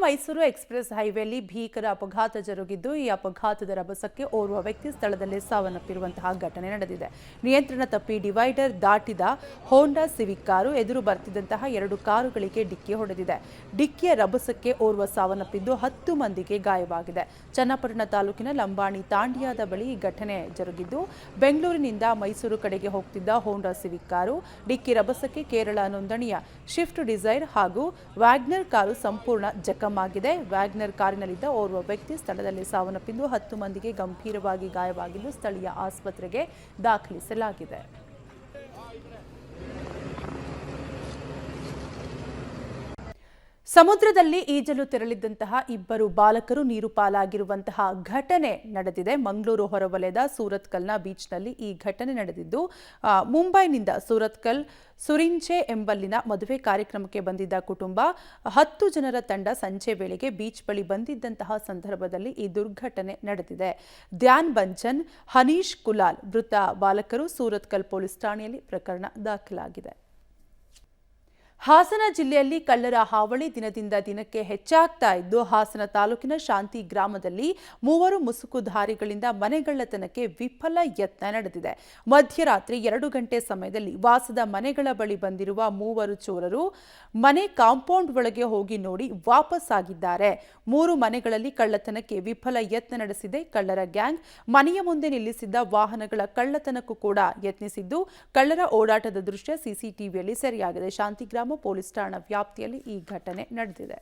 Mysuru express ಹೈವೇಯಲ್ಲಿ ಭೀಕರ ಅಪಘಾತ ಜರುಗಿದ್ದು ಈ ಅಪಘಾತದ ರಭಸಕ್ಕೆ ಓರ್ವ ವ್ಯಕ್ತಿ ಸ್ಥಳದಲ್ಲೇ ಸಾವನ್ನಪ್ಪಿರುವಂತಹ ಘಟನೆ ನಡೆದಿದೆ. ನಿಯಂತ್ರಣ ತಪ್ಪಿ ಡಿವೈಡರ್ ದಾಟಿದ ಹೋಂಡಾ ಸಿವಿಕ್ ಕಾರು ಎದುರು ಬರ್ತಿದ್ದಂತಹ 2 ಕಾರುಗಳಿಗೆ ಡಿಕ್ಕಿ ಹೊಡೆದಿದೆ. ಡಿಕ್ಕಿಯ ರಭಸಕ್ಕೆ ಓರ್ವ ಸಾವನ್ನಪ್ಪಿದ್ದು 10 ಮಂದಿಗೆ ಗಾಯವಾಗಿದೆ. ಚನ್ನಪಟ್ಟಣ ತಾಲೂಕಿನ ಲಂಬಾಣಿ ತಾಂಡಿಯಾದ ಬಳಿ ಈ ಘಟನೆ ಜರುಗಿದ್ದು ಬೆಂಗಳೂರಿನಿಂದ ಮೈಸೂರು ಕಡೆಗೆ ಹೋಗ್ತಿದ್ದ ಹೋಂಡಾ ಸಿವಿಕ್ ಕಾರು ಡಿಕ್ಕಿ ರಭಸಕ್ಕೆ ಕೇರಳ ನೋಂದಣಿಯ ಶಿಫ್ಟ್ ಡಿಸೈರ್ ಹಾಗೂ ವ್ಯಾಗ್ನರ್ ಕಾರು ಸಂಪೂರ್ಣ ಜಖಮಾಗಿದೆ. ವ್ಯಾಗ್ನರ್ ಕಾರಿನಲ್ಲಿದ್ದ ಓರ್ವ ವ್ಯಕ್ತಿ ಸ್ಥಳದಲ್ಲಿ ಸಾವನ್ನಪ್ಪಿದ್ದು 10 ಮಂದಿಗೆ ಗಂಭೀರವಾಗಿ ಗಾಯವಾಗಿದ್ದು ಸ್ಥಳೀಯ ಆಸ್ಪತ್ರೆಗೆ ದಾಖಲಿಸಲಾಗಿದೆ. ಸಮುದ್ರದಲ್ಲಿ ಈಜಲು ತೆರಳಿದ್ದಂತಹ 2 ಬಾಲಕರು ನೀರು ಪಾಲಾಗಿರುವಂತಹ ಘಟನೆ ನಡೆದಿದೆ. ಮಂಗಳೂರು ಹೊರವಲಯದ ಸೂರತ್ಕಲ್ನ ಬೀಚ್ನಲ್ಲಿ ಈ ಘಟನೆ ನಡೆದಿದ್ದು ಮುಂಬೈನಿಂದ ಸೂರತ್ಕಲ್ ಸುರಿಂಚೆ ಎಂಬಲ್ಲಿನ ಮದುವೆ ಕಾರ್ಯಕ್ರಮಕ್ಕೆ ಬಂದಿದ್ದ ಕುಟುಂಬ 10 ಜನರ ತಂಡ ಸಂಜೆ ವೇಳೆಗೆ ಬೀಚ್ ಬಳಿ ಬಂದಿದ್ದಂತಹ ಸಂದರ್ಭದಲ್ಲಿ ಈ ದುರ್ಘಟನೆ ನಡೆದಿದೆ. ಧ್ಯಾನ್ ಬಂಚನ್, ಹನೀಶ್ ಕುಲಾಲ್ ಮೃತ ಬಾಲಕರು. ಸೂರತ್ಕಲ್ ಪೊಲೀಸ್ ಠಾಣೆಯಲ್ಲಿ ಪ್ರಕರಣ ದಾಖಲಾಗಿದೆ. ಹಾಸನ ಜಿಲ್ಲೆಯಲ್ಲಿ ಕಳ್ಳರ ಹಾವಳಿ ದಿನದಿಂದ ದಿನಕ್ಕೆ ಹೆಚ್ಚಾಗ್ತಾ ಇದ್ದು ಹಾಸನ ತಾಲೂಕಿನ ಶಾಂತಿ ಗ್ರಾಮದಲ್ಲಿ 3 ಮುಸುಕುಧಾರಿಗಳಿಂದ ಮನೆಗಳ್ಳತನಕ್ಕೆ ವಿಫಲ ಯತ್ನ ನಡೆದಿದೆ. ಮಧ್ಯರಾತ್ರಿ 2 ಗಂಟೆ ಸಮಯದಲ್ಲಿ ವಾಸದ ಮನೆಗಳ ಬಳಿ ಬಂದಿರುವ 3 ಚೋರರು ಮನೆ ಕಾಂಪೌಂಡ್ ಒಳಗೆ ಹೋಗಿ ನೋಡಿ ವಾಪಸ್ ಆಗಿದ್ದಾರೆ. 3 ಮನೆಗಳಲ್ಲಿ ಕಳ್ಳತನಕ್ಕೆ ವಿಫಲ ಯತ್ನ ನಡೆಸಿದೆ ಕಳ್ಳರ ಗ್ಯಾಂಗ್. ಮನೆಯ ಮುಂದೆ ನಿಲ್ಲಿಸಿದ್ದ ವಾಹನಗಳ ಕಳ್ಳತನಕ್ಕೂ ಕೂಡ ಯತ್ನಿಸಿದ್ದು ಕಳ್ಳರ ಓಡಾಟದ ದೃಶ್ಯ ಸಿಸಿಟಿವಿಯಲ್ಲಿ ಸೆರೆಯಾಗಿದೆ. ಶಾಂತಿಗ್ರಾಮ ಪೊಲೀಸ್ ಠಾಣಾ ವ್ಯಾಪ್ತಿಯಲ್ಲಿ ಈ ಘಟನೆ ನಡೆದಿದೆ.